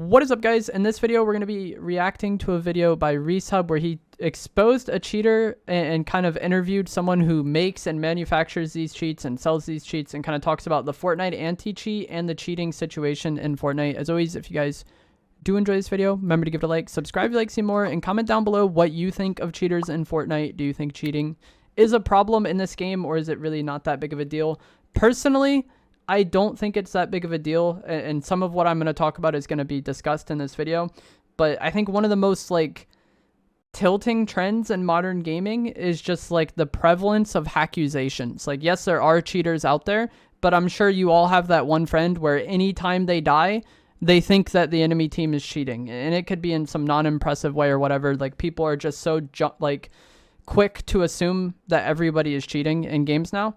What is up, guys? In this video, we're going to be reacting to a video by Reisshubs where he exposed a cheater and kind of interviewed someone who makes and manufactures these cheats and sells these cheats and kind of talks about the Fortnite anti-cheat and the cheating situation in Fortnite. As always, if you guys do enjoy this video, remember to give it a like, subscribe if you like to see more, and comment down below what you think of cheaters in Fortnite. Do you think cheating is a problem in this game, or is it really not that big of a deal? Personally, I don't think it's that big of a deal, and some of what I'm going to talk about is going to be discussed in this video. But I think one of the most tilting trends in modern gaming is just the prevalence of accusations. Yes, there are cheaters out there, but I'm sure you all have that one friend where anytime they die, they think that the enemy team is cheating, and it could be in some non-impressive way or whatever. People are just so quick to assume that everybody is cheating in games now.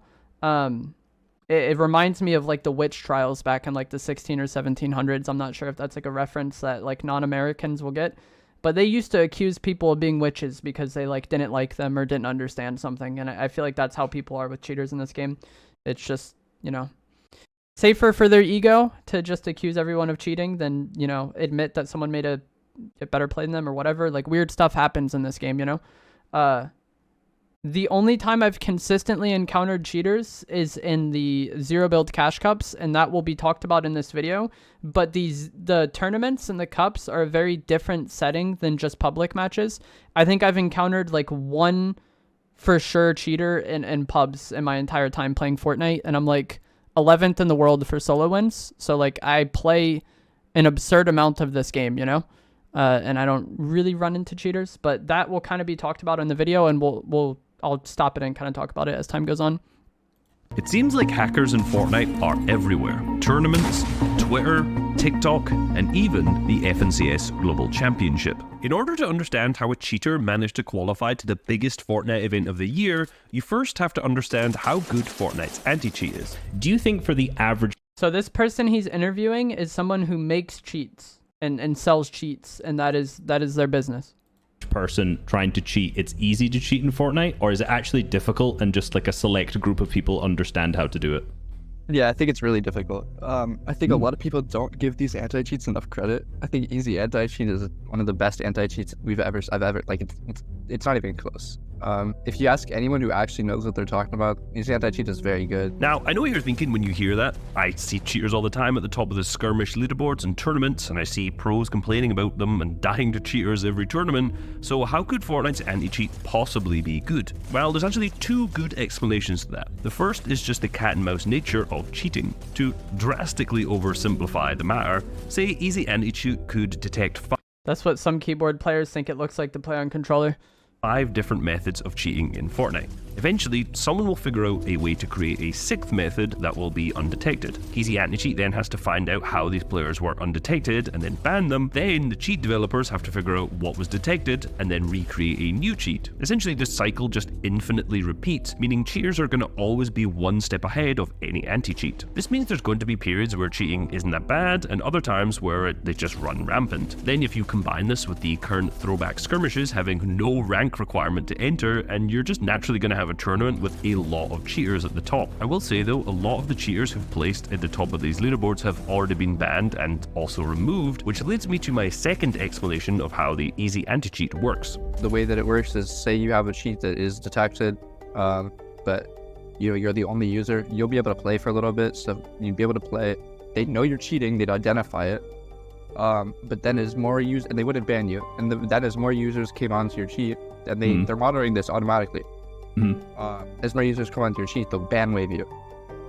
It reminds me of the witch trials back in the 16 or 1700s. I'm not sure if that's a reference that non-Americans will get, but they used to accuse people of being witches because they didn't like them or didn't understand something. And I feel like that's how people are with cheaters in this game. It's just, safer for their ego to just accuse everyone of cheating than, admit that someone made a better play than them or whatever. Weird stuff happens in this game, The only time I've consistently encountered cheaters is in the zero build cash cups, and that will be talked about in this video. But the tournaments and the cups are a very different setting than just public matches. I think I've encountered one for sure cheater in pubs in my entire time playing Fortnite, and I'm 11th in the world for solo wins. So I play an absurd amount of this game, and I don't really run into cheaters, but that will kind of be talked about in the video, and I'll stop it and kind of talk about it as time goes on. It seems like hackers in Fortnite are everywhere. Tournaments, Twitter, TikTok, and even the FNCS Global Championship. In order to understand how a cheater managed to qualify to the biggest Fortnite event of the year, you first have to understand how good Fortnite's anti-cheat is. Do you think for the average... So this person he's interviewing is someone who makes cheats and sells cheats, and that is their business. Person trying to cheat, it's easy to cheat in Fortnite, or is it actually difficult and just a select group of people understand how to do it? Yeah, I think it's really difficult. I think a lot of people don't give these anti-cheats enough credit. I think easy anti-cheat is one of the best anti-cheats I've ever it's not even close. If you ask anyone who actually knows what they're talking about, easy anti-cheat is very good. Now, I know what you're thinking when you hear that. I see cheaters all the time at the top of the skirmish leaderboards and tournaments, and I see pros complaining about them and dying to cheaters every tournament. So how could Fortnite's anti-cheat possibly be good? Well, there's actually two good explanations to that. The first is just the cat and mouse nature of cheating. To drastically oversimplify the matter, say easy anti-cheat could detect That's what some keyboard players think it looks like to play on controller. 5 different methods of cheating in Fortnite. Eventually, someone will figure out a way to create a 6th method that will be undetected. Easy Anti-Cheat then has to find out how these players were undetected and then ban them. Then the cheat developers have to figure out what was detected and then recreate a new cheat. Essentially, this cycle just infinitely repeats, meaning cheaters are going to always be one step ahead of any anti-cheat. This means there's going to be periods where cheating isn't that bad and other times where they just run rampant. Then if you combine this with the current throwback skirmishes having no rank requirement to enter, and you're just naturally going to have a tournament with a lot of cheaters at the top. I will say though, a lot of the cheaters who've placed at the top of these leaderboards have already been banned and also removed, which leads me to my second explanation of how the easy anti-cheat works. The way that it works is, say you have a cheat that is detected, but you're the only user, you'll be able to play for a little bit, so you'd be able to play. They know you're cheating, they'd identify it, but then as more users, and they wouldn't ban you, and then as more users came onto your cheat, and they're monitoring this automatically. As more users come onto your cheat, they'll ban wave you.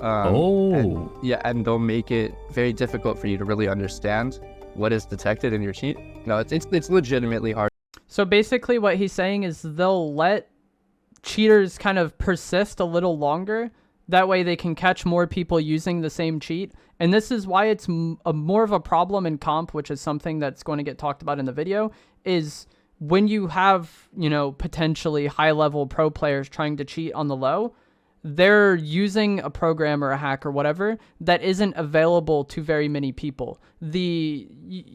And they'll make it very difficult for you to really understand what is detected in your cheat. No, it's legitimately hard. So basically what he's saying is they'll let cheaters kind of persist a little longer. That way they can catch more people using the same cheat. And this is why it's more of a problem in comp, which is something that's going to get talked about in the video, is when you have, potentially high-level pro players trying to cheat on the low, they're using a program or a hack or whatever that isn't available to very many people.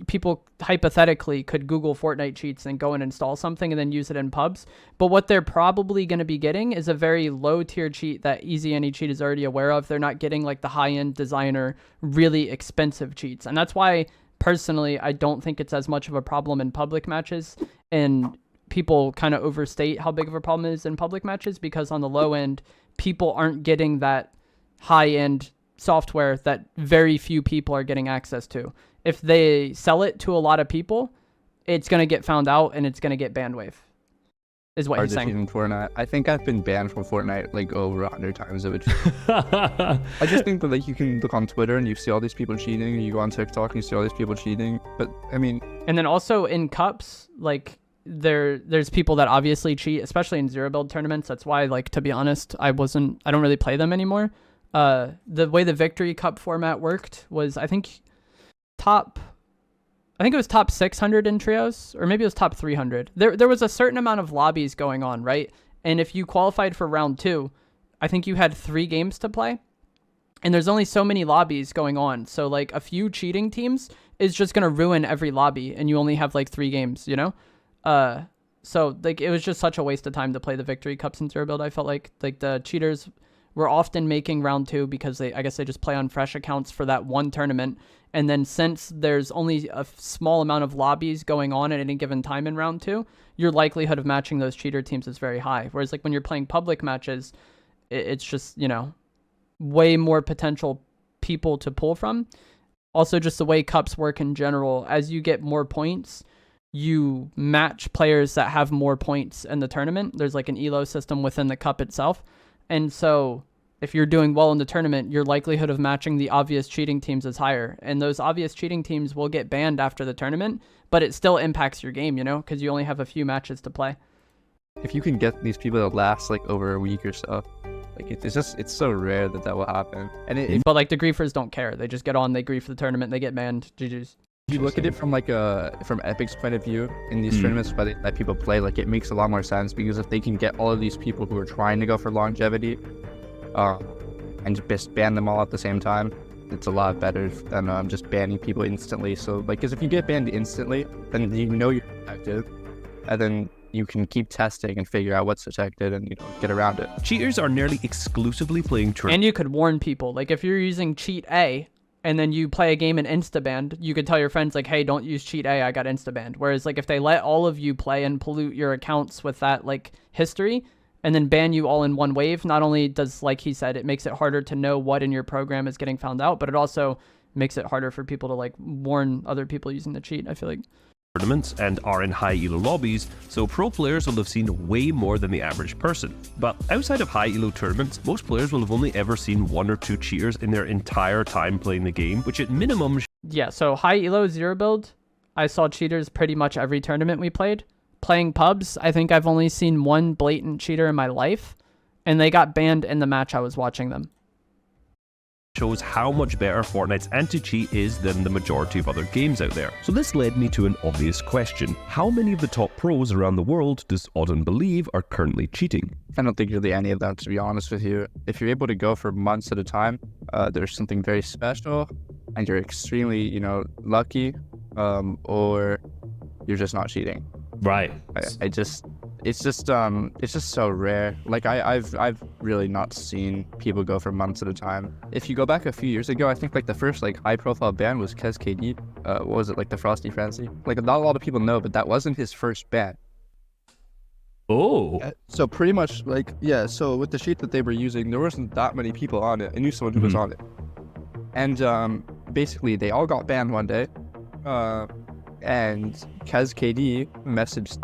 People hypothetically could Google Fortnite cheats and go and install something and then use it in pubs. But what they're probably going to be getting is a very low tier cheat that Easy Anti-Cheat is already aware of. They're not getting the high-end designer, really expensive cheats. And that's why personally, I don't think it's as much of a problem in public matches, and people kind of overstate how big of a problem it is in public matches, because on the low end, people aren't getting that high-end software that very few people are getting access to. If they sell it to a lot of people, it's going to get found out and it's going to get banned wave, is what he's saying. In Fortnite. I think I've been banned from Fortnite like over 100 times. I just think that like you can look on Twitter and you see all these people cheating, and you go on TikTok and you see all these people cheating. But I mean, and then also in cups, like there's people that obviously cheat, especially in zero build tournaments. That's why, like, to be honest, I don't really play them anymore. The way the Victory Cup format worked was, I think it was top 600 in trios, or maybe it was top 300. There was a certain amount of lobbies going on, right? And if you qualified for round 2, I think you had 3 games to play. And there's only so many lobbies going on. So like a few cheating teams is just going to ruin every lobby, and you only have like 3 games, you know? So like it was just such a waste of time to play the Victory Cups in zero build. I felt like the cheaters were often making round 2 because I guess they just play on fresh accounts for that one tournament. And then since there's only a small amount of lobbies going on at any given time in round 2, your likelihood of matching those cheater teams is very high. Whereas like when you're playing public matches, it's just, you know, way more potential people to pull from. Also, just the way cups work in general, as you get more points, you match players that have more points in the tournament. There's like an elo system within the cup itself. And so if you're doing well in the tournament, your likelihood of matching the obvious cheating teams is higher. And those obvious cheating teams will get banned after the tournament, but it still impacts your game, you know, because you only have a few matches to play. if you can get these people to last like over a week or so, like it's so rare that will happen. And but like the griefers don't care. They just get on, they grief the tournament, they get banned. GG's. If you look at it from like from Epic's point of view in these tournaments that people play, like it makes a lot more sense, because if they can get all of these people who are trying to go for longevity, and just ban them all at the same time, it's a lot better than just banning people instantly. So like, because if you get banned instantly, then you know you're protected, and then you can keep testing and figure out what's detected and, you know, get around it. Cheaters are nearly exclusively playing and you could warn people, like if you're using cheat A and then you play a game in insta-banned, you could tell your friends like, hey, don't use cheat A, I got insta-banned. Whereas like if they let all of you play and pollute your accounts with that like history and then ban you all in one wave, not only does, like he said, it makes it harder to know what in your program is getting found out, but it also makes it harder for people to like warn other people using the cheat, I feel like. Tournaments and are in high elo lobbies, so pro players will have seen way more than the average person. But outside of high elo tournaments, most players will have only ever seen 1 or 2 cheaters in their entire time playing the game, which at minimum... Yeah, so high elo zero build, I saw cheaters pretty much every tournament we played. Playing pubs, I think I've only seen 1 blatant cheater in my life, and they got banned in the match I was watching them. Shows how much better Fortnite's anti-cheat is than the majority of other games out there. So this led me to an obvious question. How many of the top pros around the world does Auden believe are currently cheating? I don't think really any of them, to be honest with you. If you're able to go for months at a time, there's something very special, and you're extremely, you know, lucky, or you're just not cheating. Right. It's just so rare. Like I've really not seen people go for months at a time. If you go back a few years ago, I think like the first like high profile ban was KD. What was it, like the Frosty Frenzy? Like not a lot of people know, but that wasn't his first ban. Oh. So pretty much like, yeah, so with the sheet that they were using, there wasn't that many people on it. I knew someone who was on it. And basically they all got banned one day. And KD messaged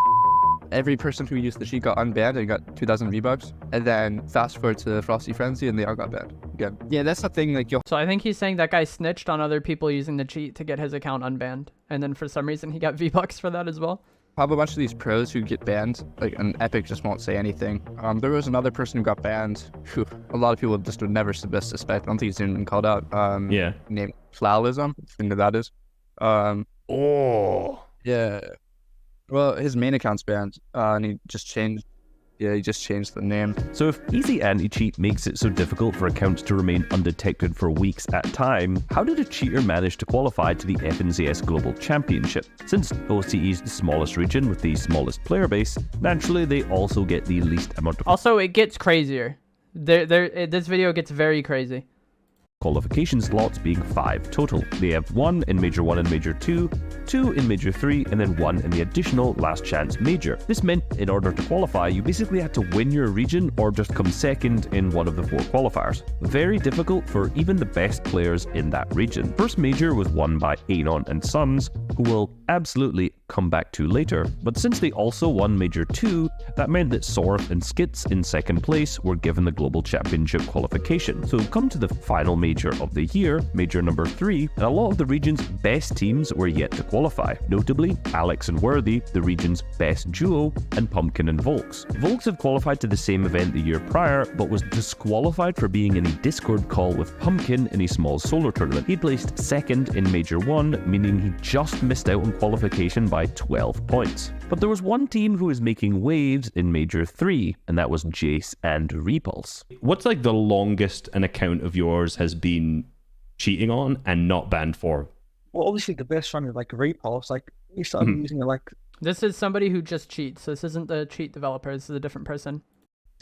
every person who used the sheet got unbanned and got 2,000 V-Bucks. And then fast forward to Frosty Frenzy and they all got banned again. Yeah, that's the thing. Like, so I think he's saying that guy snitched on other people using the cheat to get his account unbanned. And then for some reason he got V-Bucks for that as well. Have a bunch of these pros who get banned, like, and Epic just won't say anything. There was another person who got banned who a lot of people just would never suspect. I don't think he's even been called out. Named Flalism. You know who that is? Yeah. Well, his main account's banned, and he just changed the name. So if easy anti-cheat makes it so difficult for accounts to remain undetected for weeks at a time, how did a cheater manage to qualify to the FNCS Global Championship? Since OCE is the smallest region with the smallest player base, naturally they also get the least amount of... Also, it gets crazier. This video gets very crazy. qualification slots being 5 total. They have 1 in Major 1 and Major 2, 2 in Major 3, and then 1 in the additional last chance major. This meant in order to qualify, you basically had to win your region or just come second in one of the 4 qualifiers. Very difficult for even the best players in that region. First major was won by Anon and Sons, who will absolutely come back to later, but since they also won Major 2, that meant that Sorth and Skits in second place were given the Global Championship qualification. So come to the final major of the year, Major number 3, and a lot of the region's best teams were yet to qualify, notably Alex and Worthy, the region's best duo, and Pumpkin and Volks. Volks had qualified to the same event the year prior, but was disqualified for being in a Discord call with Pumpkin in a small solo tournament. He placed second in Major 1, meaning he just missed out on qualification by 12 points. But there was one team who was making waves in Major 3, and that was Jace and Repulse. What's like the longest an account of yours has been cheating on and not banned for? Well, obviously the best one is like Repulse. Like we started using it like This is somebody who just cheats. This isn't the cheat developer. This is a different person.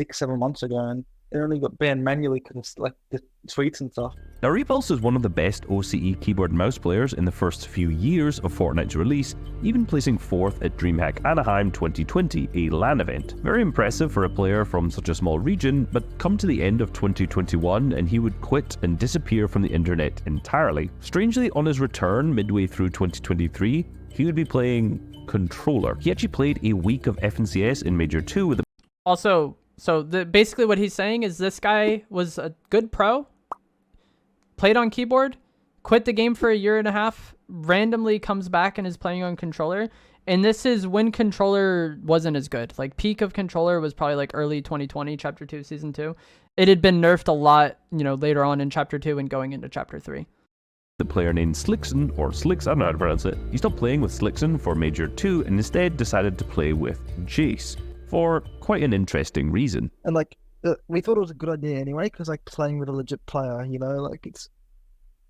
6-7 months ago, and it only got banned manually because like the tweets and stuff. Now, Repulse is one of the best OCE keyboard and mouse players in the first few years of Fortnite's release, even placing 4th at DreamHack Anaheim 2020, a LAN event. Very impressive for a player from such a small region, but come to the end of 2021 and he would quit and disappear from the internet entirely. Strangely, on his return midway through 2023, he would be playing Controller. He actually played a week of FNCS in Major 2 with a... Also, basically what he's saying is this guy was a good pro, played on keyboard, quit the game for a year and a half, randomly comes back and is playing on controller. And this is when controller wasn't as good. Like peak of controller was probably like early 2020, chapter 2, season 2. It had been nerfed a lot, later on in chapter 2 and going into chapter 3. The player named Slickson, or Slicks, I don't know how to pronounce it. He stopped playing with Slickson for Major 2 and instead decided to play with Jace for quite an interesting reason. And like we thought it was a good idea anyway, because like playing with a legit player, like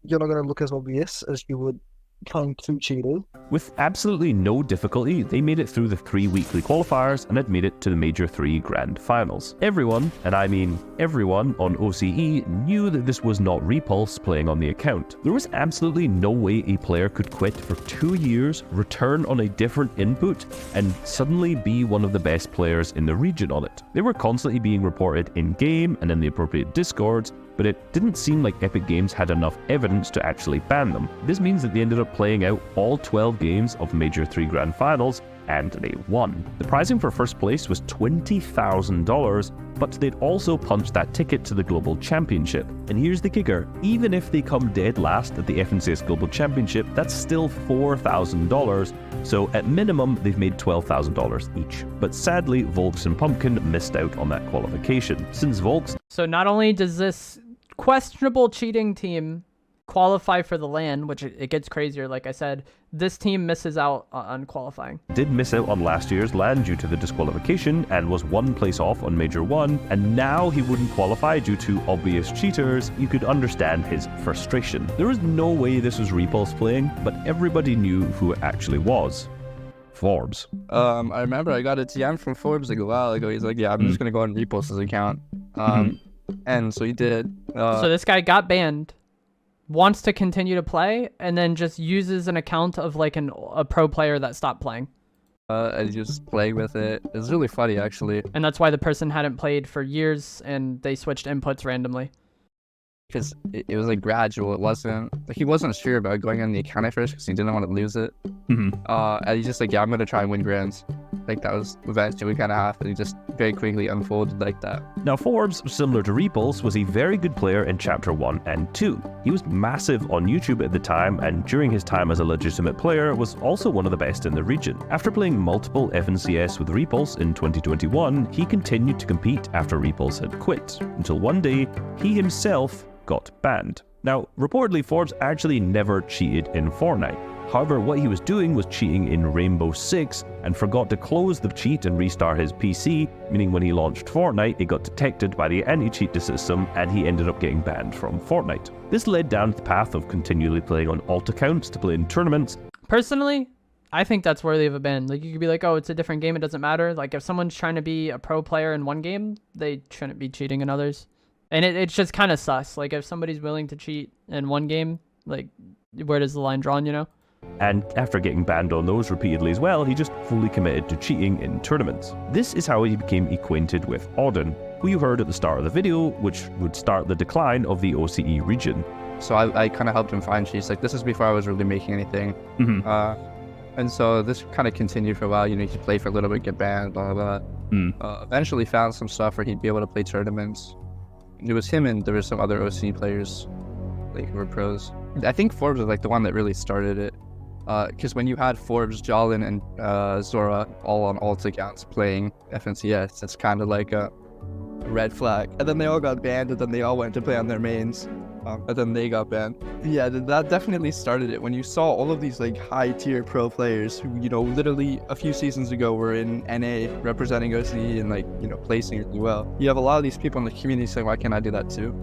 you're not going to look as obvious as you would playing 2 cheaters. With absolutely no difficulty, they made it through the 3 weekly qualifiers and had made it to the Major 3 Grand Finals. Everyone, and I mean everyone on OCE, knew that this was not Repulse playing on the account. There was absolutely no way a player could quit for 2 years, return on a different input, and suddenly be one of the best players in the region on it. They were constantly being reported in-game and in the appropriate discords, but it didn't seem like Epic Games had enough evidence to actually ban them. This means that they ended up playing out all 12 games of Major 3 Grand Finals, and they won. The prizing for first place was $20,000, but they'd also punched that ticket to the Global Championship. And here's the kicker, even if they come dead last at the FNCS Global Championship, that's still $4,000, so at minimum they've made $12,000 each. But sadly, Volks and Pumpkin missed out on that qualification. Since Volks... So not only does this questionable cheating team qualify for the LAN, which it gets crazier, like I said, this team misses out on qualifying. Did miss out on last year's LAN due to the disqualification and was 1 place off on Major 1, and now he wouldn't qualify due to obvious cheaters. You could understand his frustration. There was no way this was Repulse playing, but everybody knew who it actually was. Forbes. I remember I got a TM from Forbes like a while ago. He's like, yeah, I'm just going to go on Repulse's account. And so he did. So this guy got banned, wants to continue to play, and then just uses an account of like a pro player that stopped playing. And just playing with it. It's really funny, actually. And that's why the person hadn't played for years, and they switched inputs randomly. Because it was like gradual. It wasn't like he wasn't sure about going on the account at first because he didn't want to lose it. And he's just like, yeah, I'm gonna try and win grands. Like that was eventually kind of happened. He just very quickly unfolded like that. Now Forbes, similar to Repulse, was a very good player in Chapter 1 and 2. He was massive on YouTube at the time, and during his time as a legitimate player was also one of the best in the region. After playing multiple FNCS with Repulse in 2021, he continued to compete after Repulse had quit, until one day he himself got banned. Now, reportedly Forbes actually never cheated in Fortnite. However, what he was doing was cheating in Rainbow Six and forgot to close the cheat and restart his PC, meaning when he launched Fortnite, it got detected by the anti-cheat system and he ended up getting banned from Fortnite. This led down the path of continually playing on alt accounts to play in tournaments. Personally, I think that's worthy of a ban. Like, you could be like, oh, it's a different game, it doesn't matter. Like, if someone's trying to be a pro player in one game, they shouldn't be cheating in others. And it's just kind of sus. Like, if somebody's willing to cheat in one game, like, where does the line drawn, you know? And after getting banned on those repeatedly as well, he just fully committed to cheating in tournaments. This is how he became acquainted with Auden, who you heard at the start of the video, which would start the decline of the OCE region. So I kind of helped him find cheats. Like, this is before I was really making anything. And so this kind of continued for a while. You know, he'd play for a little bit, get banned, blah, blah, blah. Eventually found some stuff where he'd be able to play tournaments. It was him and there were some other OCE players, like, who were pros. I think Forbes was, like, the one that really started it. Because when you had Forbes, Jolin, and Zora all on alt accounts playing FNCS, it's kind of like a red flag. And then they all got banned, and then they all went to play on their mains, and then they got banned. Yeah, that definitely started it. When you saw all of these like high-tier pro players who, you know, literally a few seasons ago were in NA representing OCE and, like, you know, placing really well. You have a lot of these people in the community saying, why can't I do that too?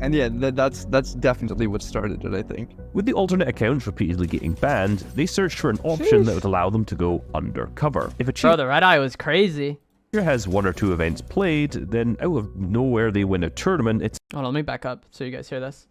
And yeah, that's definitely what started it, I think. With the alternate accounts repeatedly getting banned, they searched for an option that would allow them to go undercover. If a Bro, the red eye was crazy. cheater has 1 or 2 events played, then out of nowhere they win a tournament, it's Hold on, let me back up so you guys hear this.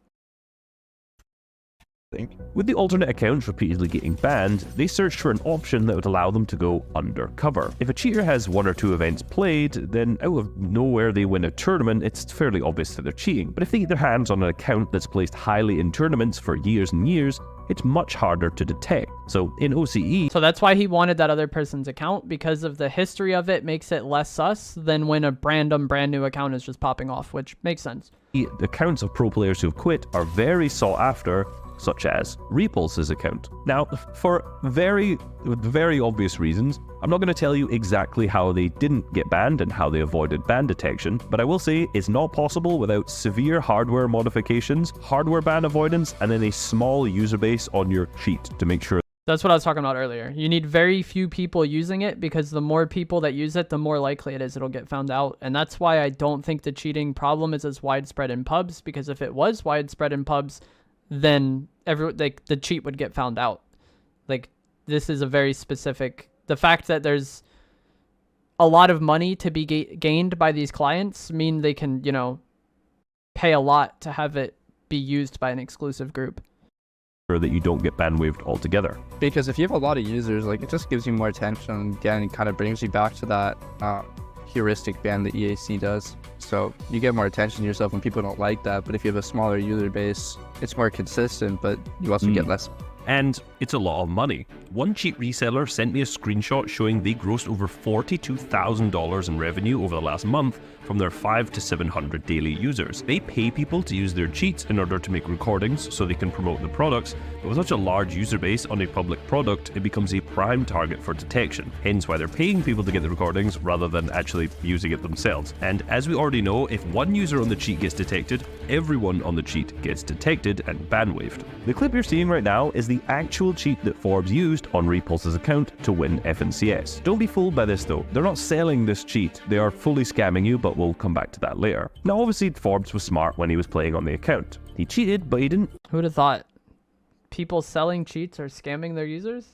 With the alternate accounts repeatedly getting banned, they searched for an option that would allow them to go undercover. If a cheater has 1 or 2 events played, then out of nowhere they win a tournament, it's fairly obvious that they're cheating. But if they get their hands on an account that's placed highly in tournaments for years and years, it's much harder to detect. So in OCE... So that's why he wanted that other person's account, because of the history of it makes it less sus than when a brand new account is just popping off, which makes sense. Accounts of pro players who have quit are very sought after, such as Repulse's account. Now, for very obvious reasons, I'm not going to tell you exactly how they didn't get banned and how they avoided ban detection, but I will say it's not possible without severe hardware modifications, hardware ban avoidance, and then a small user base on your cheat to make sure. That's what I was talking about earlier. You need very few people using it, because the more people that use it, the more likely it is it'll get found out. And that's why I don't think the cheating problem is as widespread in pubs, because if it was widespread in pubs, then the cheat would get found out. Like, this is a very specific... The fact that there's a lot of money to be gained by these clients mean they can, you know, pay a lot to have it be used by an exclusive group. That you don't get ban waived altogether. Because if you have a lot of users, like, it just gives you more attention, and again, it kind of brings you back to that heuristic ban that EAC does. So you get more attention to yourself when people don't like that, but if you have a smaller user base, it's more consistent, but you also get less. And it's a lot of money. One cheat reseller sent me a screenshot showing they grossed over $42,000 in revenue over the last month from their 500 to 700 daily users. They pay people to use their cheats in order to make recordings so they can promote the products, but with such a large user base on a public product, it becomes a prime target for detection. Hence why they're paying people to get the recordings rather than actually using it themselves. And as we already know, if one user on the cheat gets detected, everyone on the cheat gets detected and ban waived. The clip you're seeing right now is the actual cheat that Forbes used on Repulse's account to win FNCS. Don't be fooled by this though. They're not selling this cheat. They are fully scamming you, but we'll come back to that later. Now obviously Forbes was smart when he was playing on the account. He cheated, but he didn't... Who'd have thought people selling cheats are scamming their users?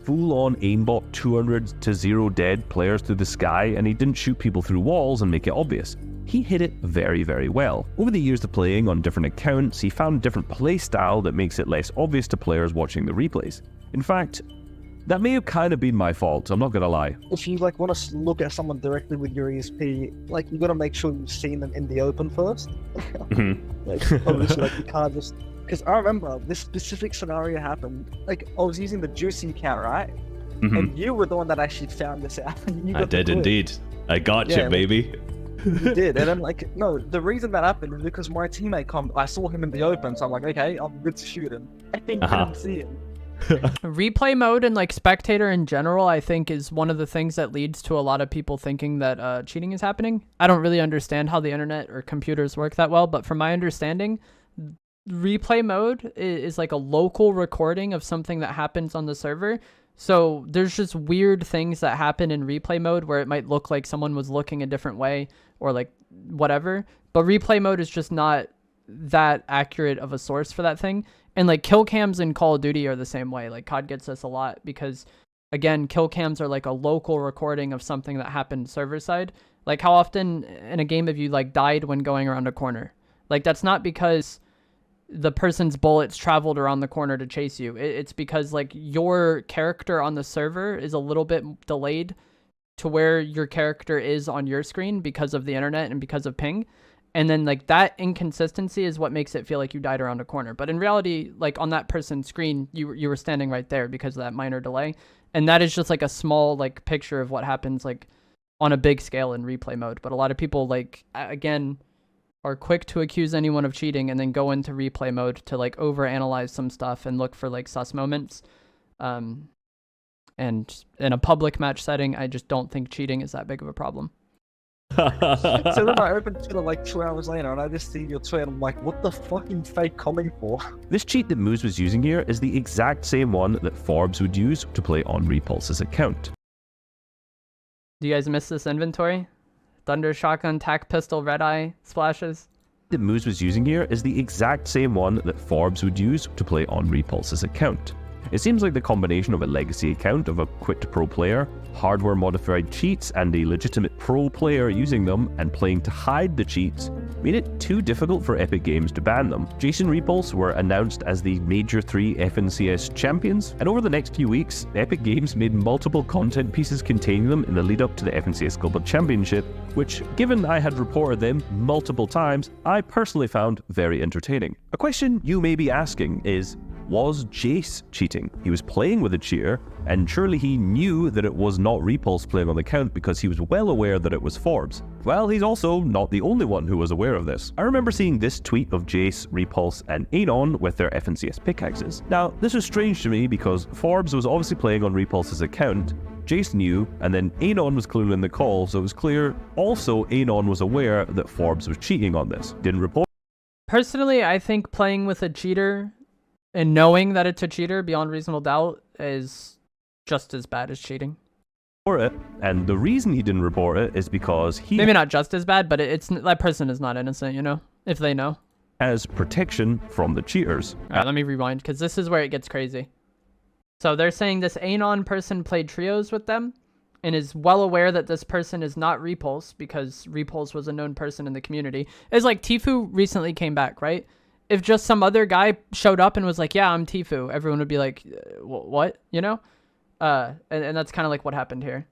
Full-on aimbot 200 to 0 dead players through the sky, and he didn't shoot people through walls and make it obvious. He hit it very, very well. Over the years of playing on different accounts, he found a different play style that makes it less obvious to players watching the replays. In fact, that may have kind of been my fault, I'm not gonna lie. If you like want to look at someone directly with your ESP, like, you got to make sure you've seen them in the open first. Like, obviously, like, you can't just... Because I remember this specific scenario happened. Like, I was using the juicing account, right? And you were the one that actually found this out. And you got I did the clip. indeed. I got you, baby. You did, and I'm like, no, the reason that happened is because my teammate I saw him in the open, so I'm like, okay, I'm good to shoot him. I think I didn't see him. Replay mode and like spectator in general, I think, is one of the things that leads to a lot of people thinking that cheating is happening. I don't really understand how the internet or computers work that well, but from my understanding, replay mode is like a local recording of something that happens on the server. So there's just weird things that happen in replay mode where it might look like someone was looking a different way or like whatever. But replay mode is just not that accurate of a source for that thing. And like kill cams in Call of Duty are the same way. Like COD gets us a lot because again, kill cams are like a local recording of something that happened server side. Like how often in a game have you like died when going around a corner? Like that's not because the person's bullets traveled around the corner to chase you. It's because like your character on the server is a little bit delayed to where your character is on your screen because of the internet and because of ping. And then like that inconsistency is what makes it feel like you died around a corner. But in reality, like on that person's screen, you were standing right there because of that minor delay. And that is just like a small like picture of what happens like on a big scale in replay mode. But a lot of people like, again, are quick to accuse anyone of cheating and then go into replay mode to like overanalyze some stuff and look for like sus moments. And in a public match setting, I just don't think cheating is that big of a problem. So then I opened Twitter like 2 hours later and I just see your tweet and I'm like, what the fucking fake coming for? This cheat that Moose was using here is the exact same one that Forbes would use to play on Repulse's account. Do you guys miss this inventory? Thunder, shotgun, tac pistol, red eye, splashes. The Moose was using here is the exact same one that Forbes would use to play on Repulse's account. It seems like the combination of a legacy account of a quit pro player, hardware modified cheats, and a legitimate pro player using them and playing to hide the cheats made it too difficult for Epic Games to ban them. Jason Repulse were announced as the Major 3 FNCS champions, and over the next few weeks, Epic Games made multiple content pieces containing them in the lead up to the FNCS Global Championship, which, given I had reported them multiple times, I personally found very entertaining. A question you may be asking is, was Jace cheating? He was playing with a cheater, and surely he knew that it was not Repulse playing on the account because he was well aware that it was Forbes. Well, he's also not the only one who was aware of this. I remember seeing this tweet of Jace, Repulse, and Anon with their FNCS pickaxes. Now, this was strange to me because Forbes was obviously playing on Repulse's account, Jace knew, and then Anon was clearly in the call, so it was clear also Anon was aware that Forbes was cheating on this. Didn't report. Personally, I think playing with a cheater and knowing that it's a cheater beyond reasonable doubt is just as bad as cheating. It, and the reason he didn't report it is because he maybe not just as bad, but it's that person is not innocent, you know, if they know. Has protection from the cheaters. All right, let me rewind because this is where it gets crazy. So they're saying this Anon person played trios with them and is well aware that this person is not Repulse because Repulse was a known person in the community. It's like Tfue recently came back, right? If just some other guy showed up and was like, yeah, I'm Tfue, everyone would be like, what? You know? And that's kind of like what happened here.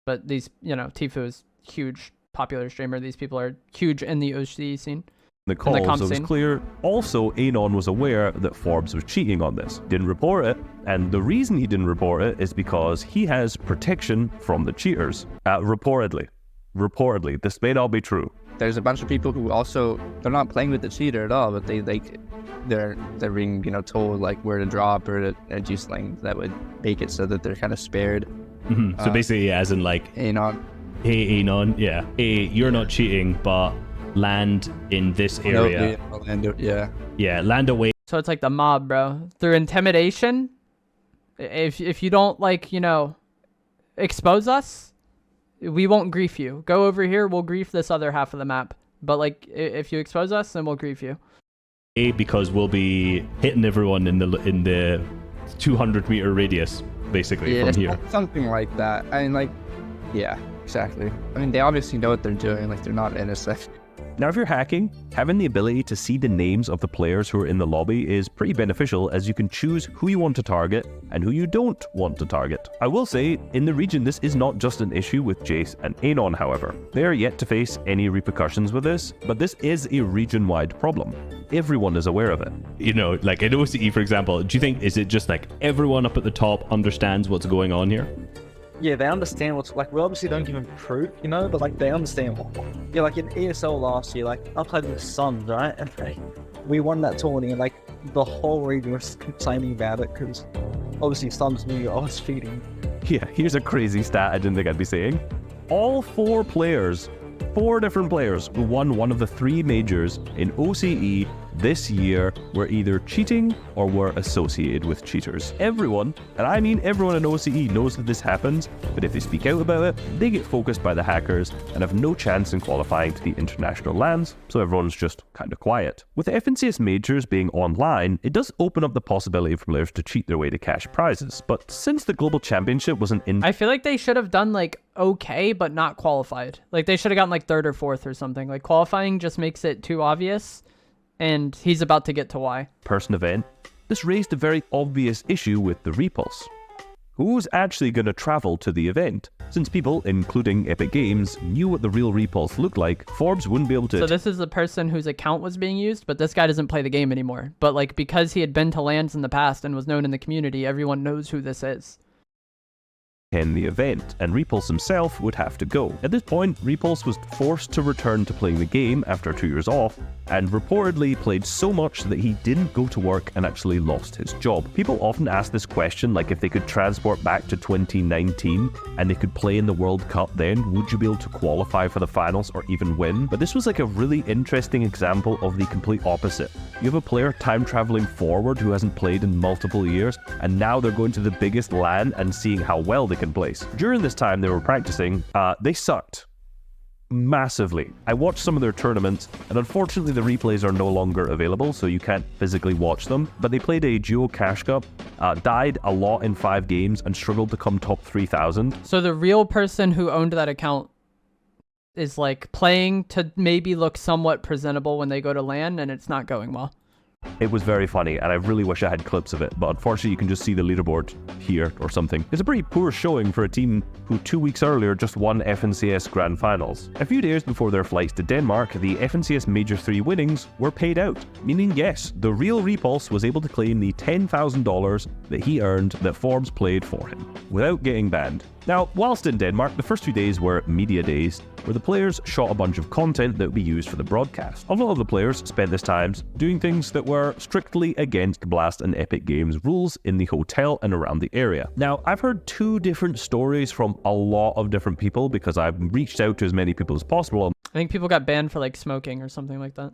But these, you know, Tfue is huge, popular streamer. These people are huge in the OC scene. The calls, it was clear also Anon was aware that Forbes was cheating on this. Didn't report it, and the reason he didn't report it is because he has protection from the cheaters. Reportedly, this may not be true. There's a bunch of people who also, they're not playing with the cheater at all, but they're being, you know, told like where to drop or to do something that would make it so that they're kind of spared. Mm-hmm. So basically, yeah, as in like, Anon. Hey Anon, yeah. Hey, you're not cheating, but land in this area. Yeah, land away. So it's like the mob, bro. Through intimidation, if you don't like, you know, expose us, we won't grief you. Go over here, we'll grief this other half of the map. But like, if you expose us, then we'll grief you. Because we'll be hitting everyone in the 200 meter radius, basically, from here. Something like that. I mean, like, yeah, exactly. I mean, they obviously know what they're doing. Like, they're not innocent. Now, if you're hacking, having the ability to see the names of the players who are in the lobby is pretty beneficial, as you can choose who you want to target and who you don't want to target. I will say, in the region, this is not just an issue with Jace and Anon, however. They are yet to face any repercussions with this, but this is a region-wide problem. Everyone is aware of it. You know, like in OCE, for example, do you think, is it just like everyone up at the top understands what's going on here? Yeah, they understand what's like. We obviously don't give them proof, you know, but like they understand. Yeah, like in ESL last year, like I played with Suns, right? And we won that tournament, and like the whole region was complaining about it because obviously Suns knew I was cheating. Yeah, here's a crazy stat I didn't think I'd be saying. All four different players who won one of the 3 majors in OCE this year were either cheating or were associated with cheaters. Everyone, and I mean everyone in OCE, knows that this happens, but if they speak out about it, they get focused by the hackers and have no chance in qualifying to the international lands, so everyone's just kind of quiet. With the FNCS majors being online, it does open up the possibility for players to cheat their way to cash prizes, but since the Global Championship was an I feel like they should have done like okay, but not qualified. Like they should have gotten like 3rd or 4th or something. Like qualifying just makes it too obvious, and he's about to get to why. Person event, this raised a very obvious issue with the repulse. Who's actually going to travel to the event? Since people, including Epic Games, knew what the real repulse looked like, Forbes wouldn't be able to... So this is the person whose account was being used, but this guy doesn't play the game anymore. But like because he had been to lands in the past and was known in the community, everyone knows who this is. In the event, and Repulse himself would have to go. At this point, Repulse was forced to return to playing the game after 2 years off, and reportedly played so much that he didn't go to work and actually lost his job. People often ask this question, like if they could transport back to 2019 and they could play in the World Cup then, would you be able to qualify for the finals or even win? But this was like a really interesting example of the complete opposite. You have a player time traveling forward who hasn't played in multiple years, and now they're going to the biggest LAN and seeing how well they can place. During this time they were practicing, they sucked massively. I watched some of their tournaments, and unfortunately the replays are no longer available, so you can't physically watch them, but they played a duo cash cup, died a lot in 5 games, and struggled to come top 3,000. So the real person who owned that account is like playing to maybe look somewhat presentable when they go to LAN, and it's not going well. It was very funny, and I really wish I had clips of it, but unfortunately you can just see the leaderboard here or something. It's a pretty poor showing for a team who 2 weeks earlier just won FNCS Grand Finals. A few days before their flights to Denmark, the FNCS Major 3 winnings were paid out, meaning yes, the real Repulse was able to claim the $10,000 that he earned that Forbes played for him, without getting banned. Now, whilst in Denmark, the first 2 days were media days, where the players shot a bunch of content that would be used for the broadcast. A lot of the players spent this time doing things that were strictly against Blast and Epic Games rules in the hotel and around the area. Now, I've heard 2 different stories from a lot of different people because I've reached out to as many people as possible. I think people got banned for like smoking or something like that.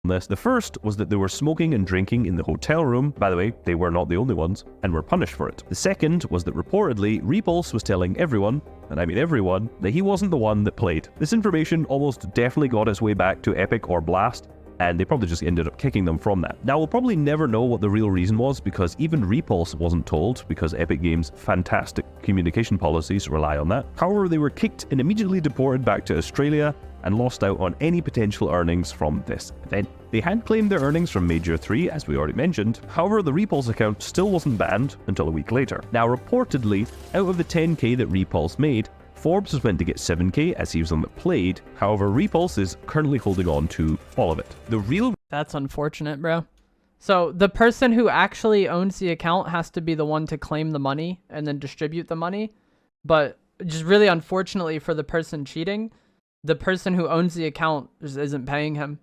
The first was that they were smoking and drinking in the hotel room. By the way, they were not the only ones, and were punished for it. The second was that reportedly, Repulse was telling everyone, and I mean everyone, that he wasn't the one that played. This information almost definitely got its way back to Epic or Blast, and they probably just ended up kicking them from that. Now, we'll probably never know what the real reason was, because even Repulse wasn't told, because Epic Games' fantastic communication policies rely on that. However, they were kicked and immediately deported back to Australia, and lost out on any potential earnings from this event. They had claimed their earnings from Major 3, as we already mentioned. However, the Repulse account still wasn't banned until a week later. Now, reportedly, out of the 10k that Repulse made, Forbes was meant to get 7k as he was the one that played. However, Repulse is currently holding on to all of it. The real... That's unfortunate, bro. So the person who actually owns the account has to be the one to claim the money and then distribute the money. But just really unfortunately for the person cheating, the person who owns the account just isn't paying him.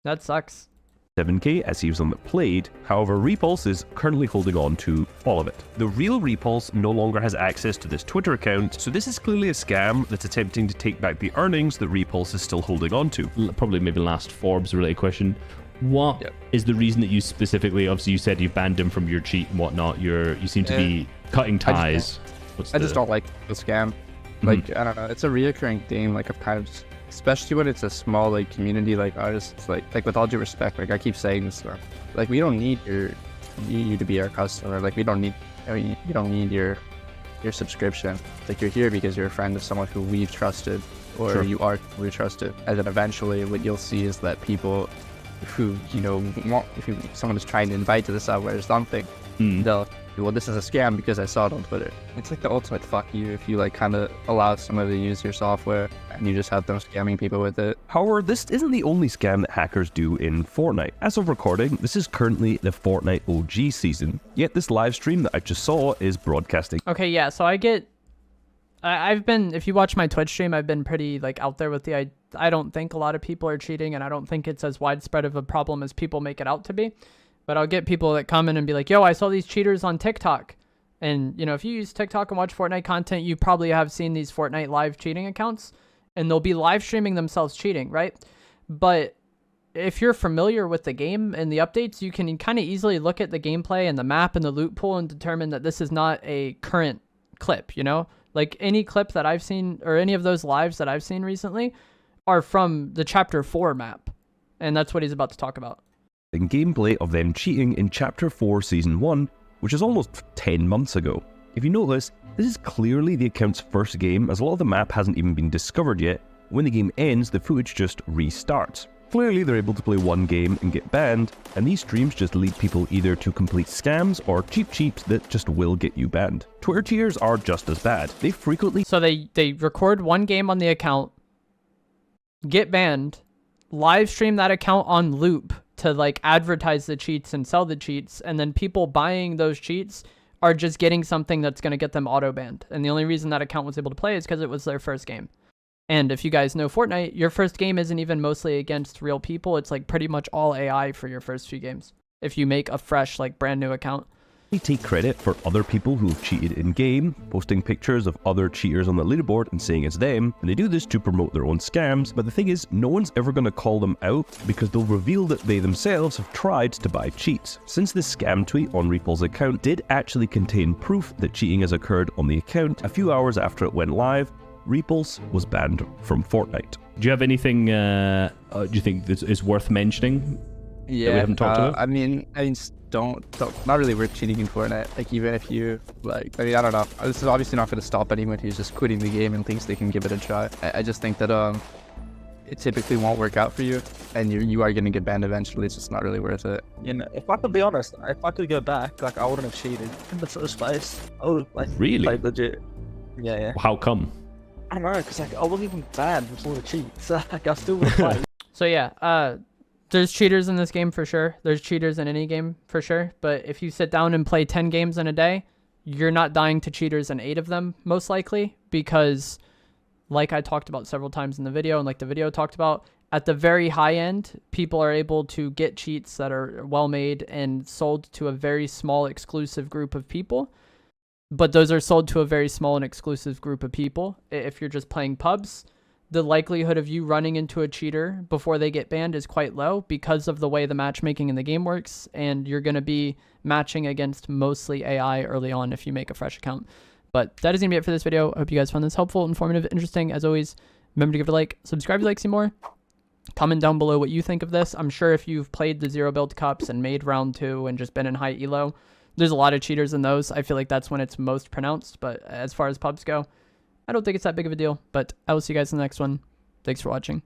That sucks. 7k as he was on that played. However, Repulse is currently holding on to all of it. The real Repulse no longer has access to this Twitter account, so this is clearly a scam that's attempting to take back the earnings that Repulse is still holding on to. Probably maybe last Forbes related question. What is the reason that you specifically, obviously you said you banned him from your cheat and whatnot, you seem to be cutting ties. I just don't like the scam. Like, I don't know, it's a reoccurring theme, like I've kind of just, especially when it's a small like community like ours, it's like with all due respect, like I keep saying this stuff, like we don't need you to be our customer, like we don't need, I mean, you don't need your subscription, like you're here because you're a friend of someone who we've trusted, or you are we trusted, and then eventually what you'll see is that people who, you know, if someone is trying to invite to the server or something, they'll, well, this is a scam because I saw it on Twitter. It's like the ultimate fuck you if you like kind of allow someone to use your software and you just have them scamming people with it. However, this isn't the only scam that hackers do in Fortnite. As of recording, this is currently the Fortnite OG season, yet this live stream that I just saw is broadcasting. Okay, yeah, so I've been, if you watch my Twitch stream, I've been pretty like out there with the, I don't think a lot of people are cheating, and I don't think it's as widespread of a problem as people make it out to be. But I'll get people that come in and be like, yo, I saw these cheaters on TikTok. And, you know, if you use TikTok and watch Fortnite content, you probably have seen these Fortnite live cheating accounts. And they'll be live streaming themselves cheating, right? But if you're familiar with the game and the updates, you can kind of easily look at the gameplay and the map and the loot pool and determine that this is not a current clip, you know? Like any clip that I've seen or any of those lives that I've seen recently are from the Chapter 4 map. And that's what he's about to talk about. In gameplay of them cheating in Chapter 4 Season 1, which is almost 10 months ago. If you notice, this is clearly the account's first game, as a lot of the map hasn't even been discovered yet. When the game ends, the footage just restarts. Clearly they're able to play one game and get banned, and these streams just lead people either to complete scams or cheap cheats that just will get you banned. Twitter cheaters are just as bad. They frequently... So they record one game on the account, get banned, live stream that account on loop to like advertise the cheats and sell the cheats, and then people buying those cheats are just getting something that's going to get them auto banned. And the only reason that account was able to play is because it was their first game. And if you guys know Fortnite, your first game isn't even mostly against real people. It's like pretty much all AI for your first few games. If you make a fresh, like brand new account. They take credit for other people who've cheated in-game, posting pictures of other cheaters on the leaderboard and saying it's them, and they do this to promote their own scams, but the thing is, no one's ever going to call them out because they'll reveal that they themselves have tried to buy cheats. Since this scam tweet on Reeple's account did actually contain proof that cheating has occurred on the account, a few hours after it went live, Reeples was banned from Fortnite. Do you have anything, do you think this is worth mentioning? Yeah, that we haven't talked about? I mean, don't, not really worth cheating in Fortnite. Like, even if you, like, I mean, I don't know. This is obviously not going to stop anyone who's just quitting the game and thinks they can give it a try. I just think that, it typically won't work out for you, and you are going to get banned eventually. It's just not really worth it. You know, if I could be honest, if I could go back, like, I wouldn't have cheated in the first place. I would have, like, Really? played legit. Yeah. How come? I don't know, because, like, I wasn't even banned before the cheats. So, like, I still would have played. So yeah, there's cheaters in this game for sure. There's cheaters in any game for sure. But if you sit down and play 10 games in a day, you're not dying to cheaters in 8 of them, most likely. Because, like I talked about several times in the video, and like the video talked about, at the very high end, people are able to get cheats that are well made and sold to a very small exclusive group of people. But those are sold to a very small and exclusive group of people. If you're just playing pubs, the likelihood of you running into a cheater before they get banned is quite low because of the way the matchmaking in the game works, and you're going to be matching against mostly AI early on if you make a fresh account. But that is going to be it for this video. I hope you guys found this helpful, informative, interesting. As always, remember to give it a like, subscribe if you like to see more. Comment down below what you think of this. I'm sure if you've played the Zero Build Cups and made round 2 and just been in high elo, there's a lot of cheaters in those. I feel like that's when it's most pronounced, but as far as pubs go, I don't think it's that big of a deal. But I will see you guys in the next one. Thanks for watching.